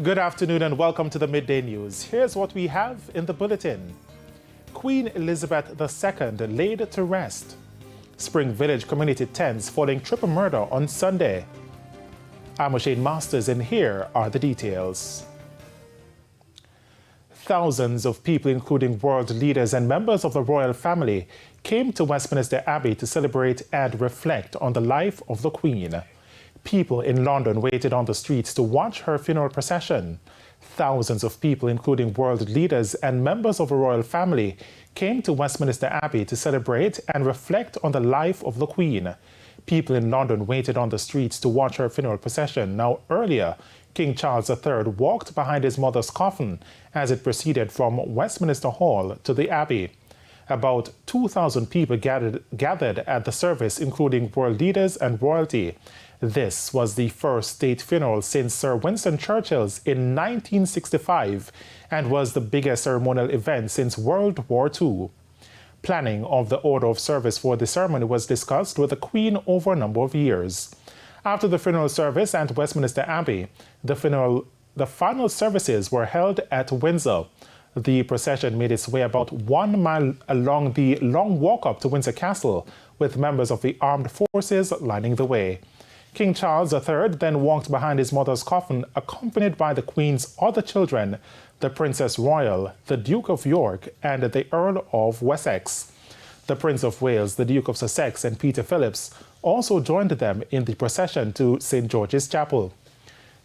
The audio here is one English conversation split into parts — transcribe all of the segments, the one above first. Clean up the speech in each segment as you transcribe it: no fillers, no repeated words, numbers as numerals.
Good afternoon and welcome to the Midday News. Here's what we have in the bulletin. Queen Elizabeth II laid to rest. Spring Village community tents following triple murder on Sunday. I'm Shane Masters and here are the details. Thousands of people, including world leaders and members of the royal family, came to Westminster Abbey to celebrate and reflect on the life of the Queen. People in London waited on the streets to watch her funeral procession. Thousands of people, including world leaders and members of the royal family, came to Westminster Abbey to celebrate and reflect on the life of the Queen. People in London waited on the streets to watch her funeral procession. Now, earlier, King Charles III walked behind his mother's coffin as it proceeded from Westminster Hall to the Abbey. About 2,000 people gathered at the service, including world leaders and royalty. This was the first state funeral since Sir Winston Churchill's in 1965 and was the biggest ceremonial event since World War II. Planning of the order of service for the ceremony was discussed with the Queen over a number of years. After the funeral service at Westminster Abbey, the final services were held at Windsor. The procession made its way about 1 mile along the long walk up to Windsor Castle, with members of the armed forces lining the way. King Charles III then walked behind his mother's coffin, accompanied by the Queen's other children, the Princess Royal, the Duke of York, and the Earl of Wessex. The Prince of Wales, the Duke of Sussex, and Peter Phillips also joined them in the procession to St. George's Chapel.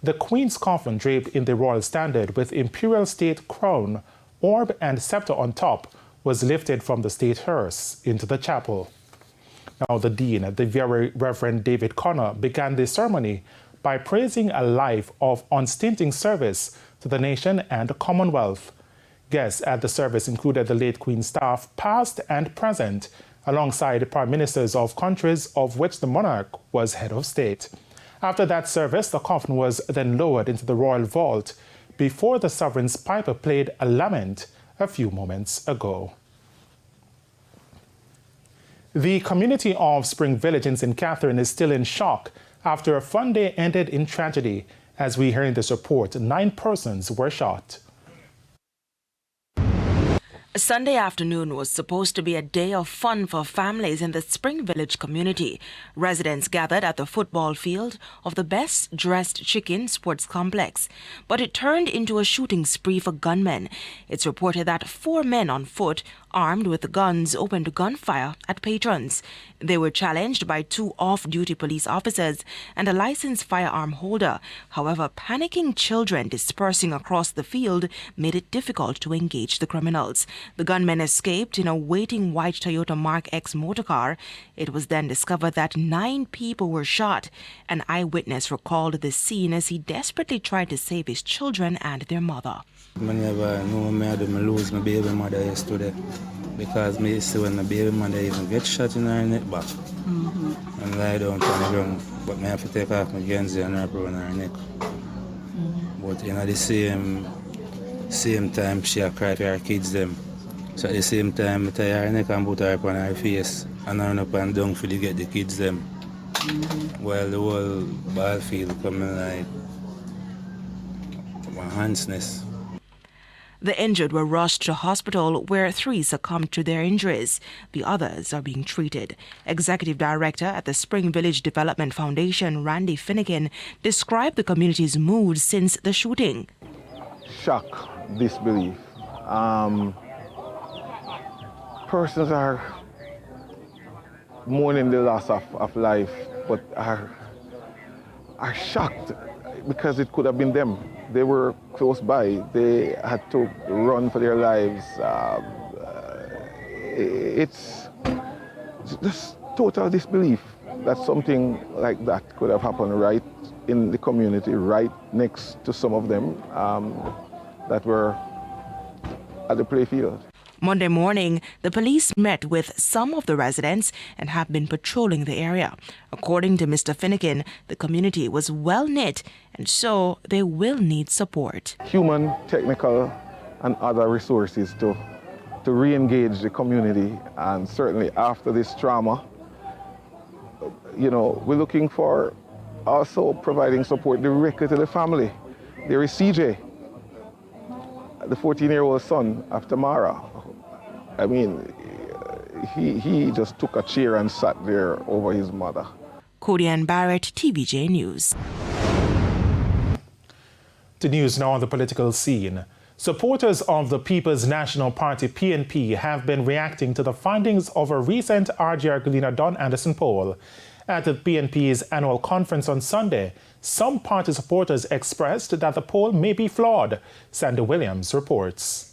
The Queen's coffin, draped in the royal standard with imperial state crown, orb, and scepter on top, was lifted from the state hearse into the chapel. Now, the Dean, the Very Reverend David Connor, began the ceremony by praising a life of unstinting service to the nation and the Commonwealth. Guests at the service included the late Queen's staff, past and present, alongside prime ministers of countries of which the monarch was head of state. After that service, the coffin was then lowered into the royal vault before the sovereign's piper played a lament a few moments ago. The community of Spring Village in St. Catherine is still in shock after a fun day ended in tragedy. As we hear in this report, 9 persons were shot. Sunday afternoon was supposed to be a day of fun for families in the Spring Village community. Residents gathered at the football field of the Best Dressed Chicken Sports Complex, but it turned into a shooting spree for gunmen. It's reported that 4 men on foot, armed with guns, opened gunfire at patrons. They were challenged by 2 off-duty police officers and a licensed firearm holder. However, panicking children dispersing across the field made it difficult to engage the criminals. The gunmen escaped in a waiting white Toyota Mark X motorcar. It was then discovered that 9 people were shot. An eyewitness recalled the scene as he desperately tried to save his children and their mother. I never know I lose my baby mother yesterday because me see when the baby mother even get shot in her neck back and lie down on the ground, but I have to take off my guns and wrap around her neck. But in the same time she cried for her kids them. So at the same time I tie her neck and put her up on her face and I run up and down for to get the kids them. While the whole ball field coming like my handsness. The injured were rushed to hospital where 3 succumbed to their injuries. The others are being treated. Executive Director at the Spring Village Development Foundation, Randy Finnegan, described the community's mood since the shooting. Shock, disbelief. Persons are mourning the loss of life, but are shocked because it could have been them. They were close by. They had to run for their lives. It's just total disbelief that something like that could have happened right in the community, right next to some of them that were at the playfield. Monday morning, the police met with some of the residents and have been patrolling the area. According to Mr. Finnegan, the community was well-knit and so they will need support. Human, technical, and other resources to re-engage the community, and certainly after this trauma, we're looking for also providing support directly to the family. There is CJ, the 14-year-old son of Tamara. I mean, he just took a chair and sat there over his mother. Codian Barrett, TVJ News. The news now on the political scene. Supporters of the People's National Party PNP have been reacting to the findings of a recent RGR Galena Don Anderson poll. At the PNP's annual conference on Sunday, some party supporters expressed that the poll may be flawed. Sandy Williams reports.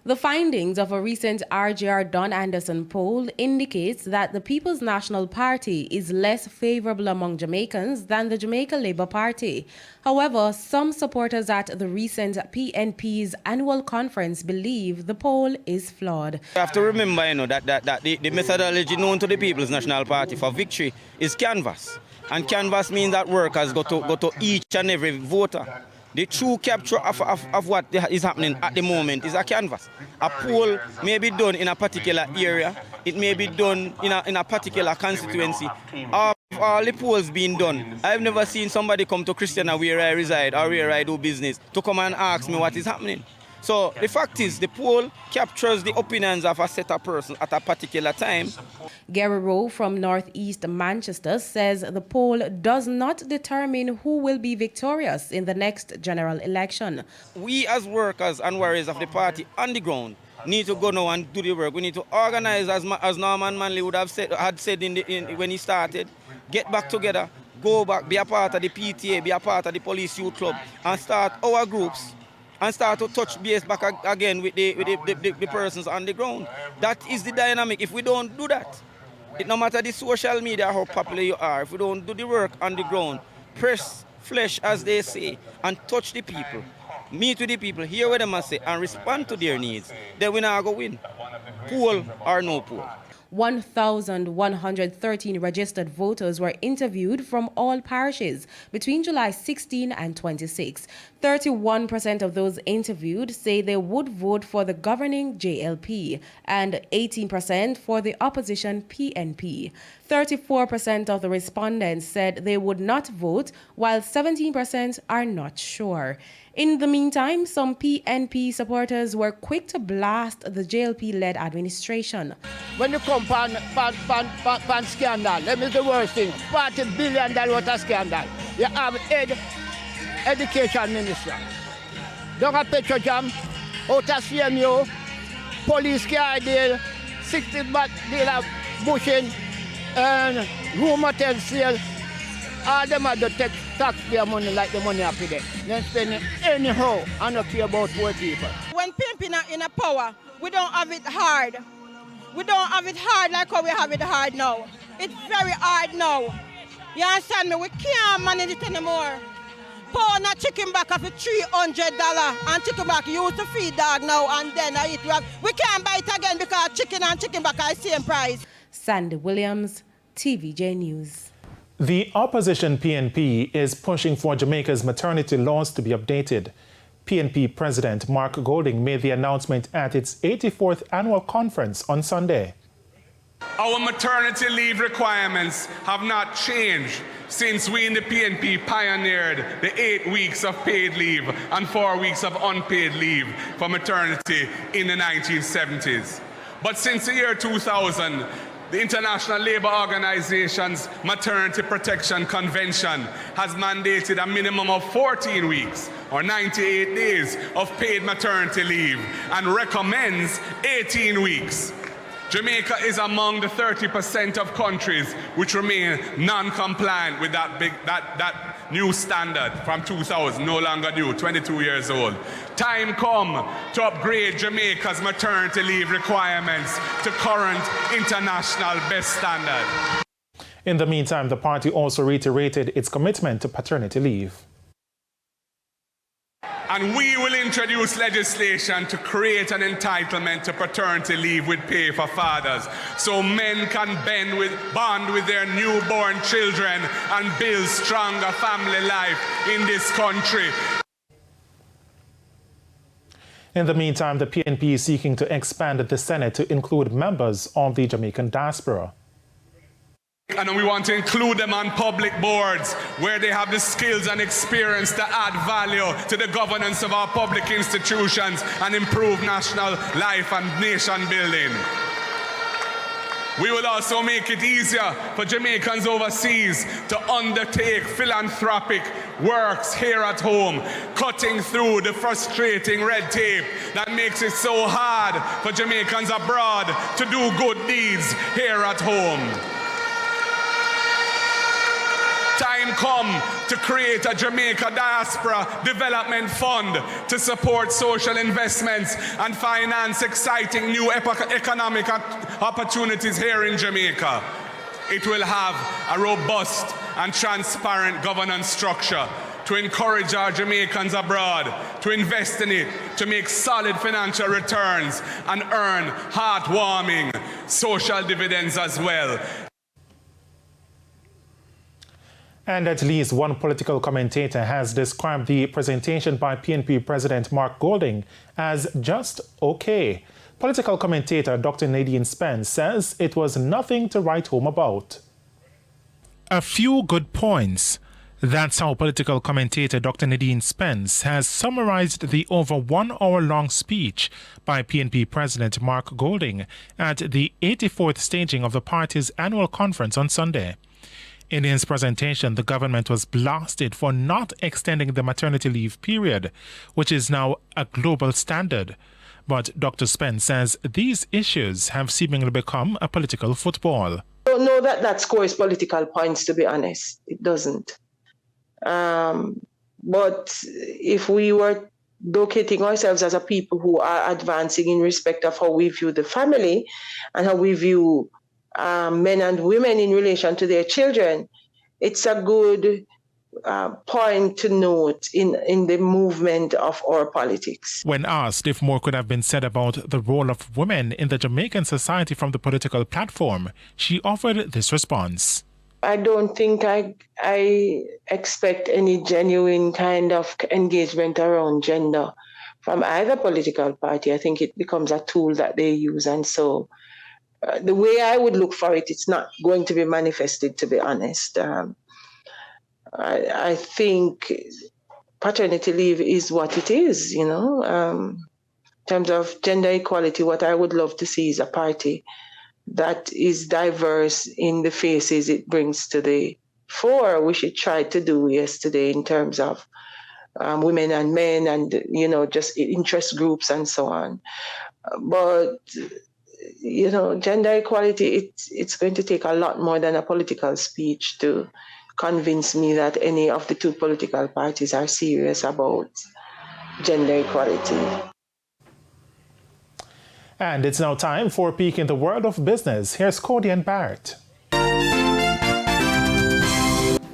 The findings of a recent RGR Don Anderson poll indicates that the People's National Party is less favorable among Jamaicans than the Jamaica Labour Party. However, some supporters at the recent PNP's annual conference believe the poll is flawed. You have to remember, that the methodology known to the People's National Party for victory is canvass. And canvass means that workers go to each and every voter. The true capture of what is happening at the moment is a canvas. A poll may be done in a particular area. It may be done in a particular constituency. Of all the polls being done, I've never seen somebody come to Christiana where I reside or where I do business to come and ask me what is happening. So the fact is, the poll captures the opinions of a set of persons at a particular time. Gary Rowe from Northeast Manchester says the poll does not determine who will be victorious in the next general election. We as workers and warriors of the party on the ground need to go now and do the work. We need to organize as Norman Manley had said when he started. Get back together, go back, be a part of the PTA, be a part of the police youth club and start our groups and start to touch base back again with the persons on the ground. That is the dynamic. If we don't do that, no matter the social media, how popular you are, if we don't do the work on the ground, press flesh, as they say, and touch the people, meet with the people, hear what they must say, and respond to their needs, then we're not going to win. Poll or no poll. 1,113 registered voters were interviewed from all parishes between July 16 and 26. 31% of those interviewed say they would vote for the governing JLP and 18% for the opposition PNP. 34% of the respondents said they would not vote, while 17% are not sure. In the meantime, some PNP supporters were quick to blast the JLP-led administration. When you come pan scandal, let me the worst thing, $40 billion worth of scandal. You have education minister. Don't have Petrojam, out of CMU, police car deal, 60 baht deal of bushing, and room hotel sale. All them are to take taxpayer money like the money up there. Then spend it anyhow and not care about poor people. When pimping in a power, we don't have it hard. We don't have it hard like how we have it hard now. It's very hard now. You understand me? We can't manage it anymore. Pound a chicken back of $300 and chicken back used to feed dog now and then I eat. We can't buy it again because chicken and chicken back are the same price. Sandy Williams, TVJ News. The opposition PNP is pushing for Jamaica's maternity laws to be updated. PNP President Mark Golding made the announcement at its 84th annual conference on Sunday. Our maternity leave requirements have not changed since we in the PNP pioneered the 8 weeks of paid leave and 4 weeks of unpaid leave for maternity in the 1970s. But since the year 2000, the International Labour Organization's Maternity Protection Convention has mandated a minimum of 14 weeks or 98 days of paid maternity leave and recommends 18 weeks. Jamaica is among the 30% of countries which remain non-compliant with that new standard from 2000, no longer new, 22 years old. Time come to upgrade Jamaica's maternity leave requirements to current international best standard. In the meantime, the party also reiterated its commitment to paternity leave. And we will introduce legislation to create an entitlement to paternity leave with pay for fathers so men can bond with their newborn children and build stronger family life in this country. In the meantime, the PNP is seeking to expand the Senate to include members of the Jamaican diaspora. And we want to include them on public boards where they have the skills and experience to add value to the governance of our public institutions and improve national life and nation building. We will also make it easier for Jamaicans overseas to undertake philanthropic works here at home, cutting through the frustrating red tape that makes it so hard for Jamaicans abroad to do good deeds here at home. Time come to create a Jamaica Diaspora Development Fund to support social investments and finance exciting new economic opportunities here in Jamaica. It will have a robust and transparent governance structure to encourage our Jamaicans abroad to invest in it, to make solid financial returns and earn heartwarming social dividends as well. And at least one political commentator has described the presentation by PNP President Mark Golding as just okay. Political commentator Dr. Nadine Spence says it was nothing to write home about. A few good points. That's how political commentator Dr. Nadine Spence has summarized the over 1 hour-long speech by PNP President Mark Golding at the 84th staging of the party's annual conference on Sunday. In his presentation, the government was blasted for not extending the maternity leave period, which is now a global standard. But Dr. Spence says these issues have seemingly become a political football. I don't know that scores political points, to be honest. It doesn't. But if we were locating ourselves as a people who are advancing in respect of how we view the family and how we view men and women in relation to their children, it's a good point to note in the movement of our politics. When asked if more could have been said about the role of women in the Jamaican society from the political platform, she offered this response. I don't think I expect any genuine kind of engagement around gender from either political party. I think it becomes a tool that they use, and so the way I would look for it, it's not going to be manifested, to be honest. I think paternity leave is what it is, you know. In terms of gender equality, what I would love to see is a party that is diverse in the faces it brings to the fore, which it tried to do yesterday in terms of women and men and, you know, just interest groups and so on. But you know, gender equality, it's going to take a lot more than a political speech to convince me that any of the two political parties are serious about gender equality. And it's now time for a peek in the world of business. Here's Cody and Barrett.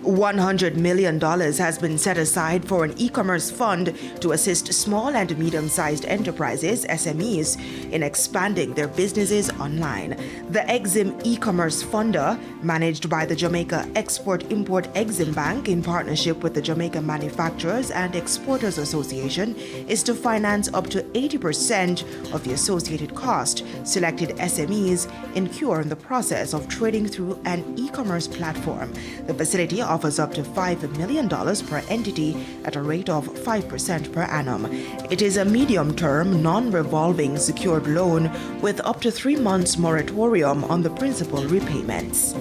$100 million has been set aside for an e-commerce fund to assist small and medium-sized enterprises, SMEs, in expanding their businesses online. The Exim e-commerce funder, managed by the Jamaica Export-Import Exim Bank in partnership with the Jamaica Manufacturers and Exporters Association, is to finance up to 80% of the associated cost. Selected SMEs incur in the process of trading through an e-commerce platform. The facility offers up to $5 million per entity at a rate of 5% per annum. It is a medium-term, non-revolving secured loan with up to 3 months moratorium on the principal repayments.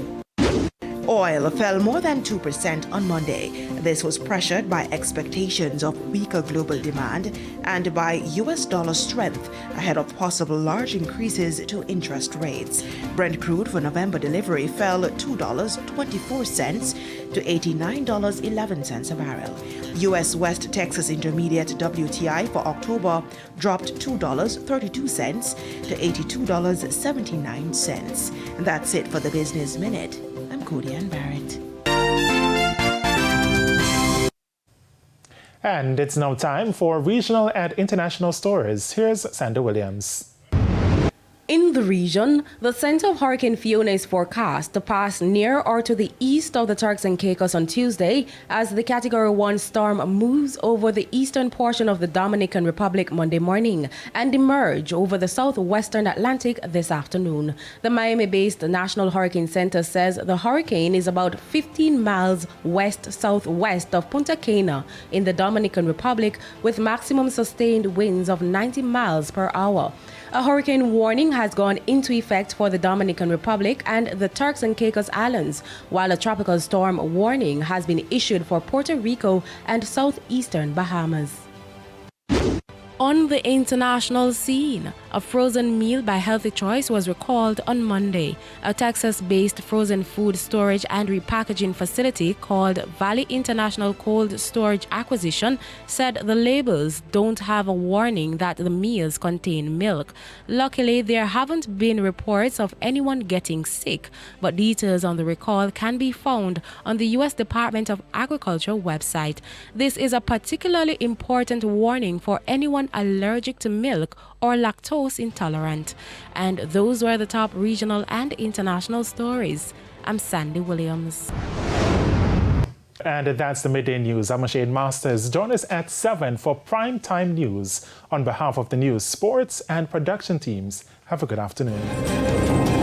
Oil fell more than 2% on Monday. This was pressured by expectations of weaker global demand and by US dollar strength ahead of possible large increases to interest rates. Brent crude for November delivery fell $2.24 to $89.11 a barrel. US West Texas Intermediate WTI for October dropped $2.32 to $82.79. That's it for the Business Minute. I'm Cody and Barrett. And it's now time for regional and international stories. Here's Sandra Williams. In the the region, the center of Hurricane Fiona is forecast to pass near or to the east of the Turks and Caicos on Tuesday as the Category 1 storm moves over the eastern portion of the Dominican Republic Monday morning and emerge over the southwestern Atlantic this afternoon. The Miami-based National Hurricane Center says the hurricane is about 15 miles west-southwest of Punta Cana in the Dominican Republic with maximum sustained winds of 90 miles per hour. A hurricane warning has gone into effect for the Dominican Republic and the Turks and Caicos Islands, while a tropical storm warning has been issued for Puerto Rico and southeastern Bahamas. On the international scene, a frozen meal by Healthy Choice was recalled on Monday. A Texas-based frozen food storage and repackaging facility called Valley International Cold Storage Acquisition said the labels don't have a warning that the meals contain milk. Luckily, there haven't been reports of anyone getting sick, but details on the recall can be found on the U.S. Department of Agriculture website. This is a particularly important warning for anyone allergic to milk or lactose intolerant. And those were the top regional and international stories. I'm Sandy Williams. And that's the Midday News. I'm Shane Masters. Join us at 7 for Prime Time News. On behalf of the news, sports and production teams, have a good afternoon.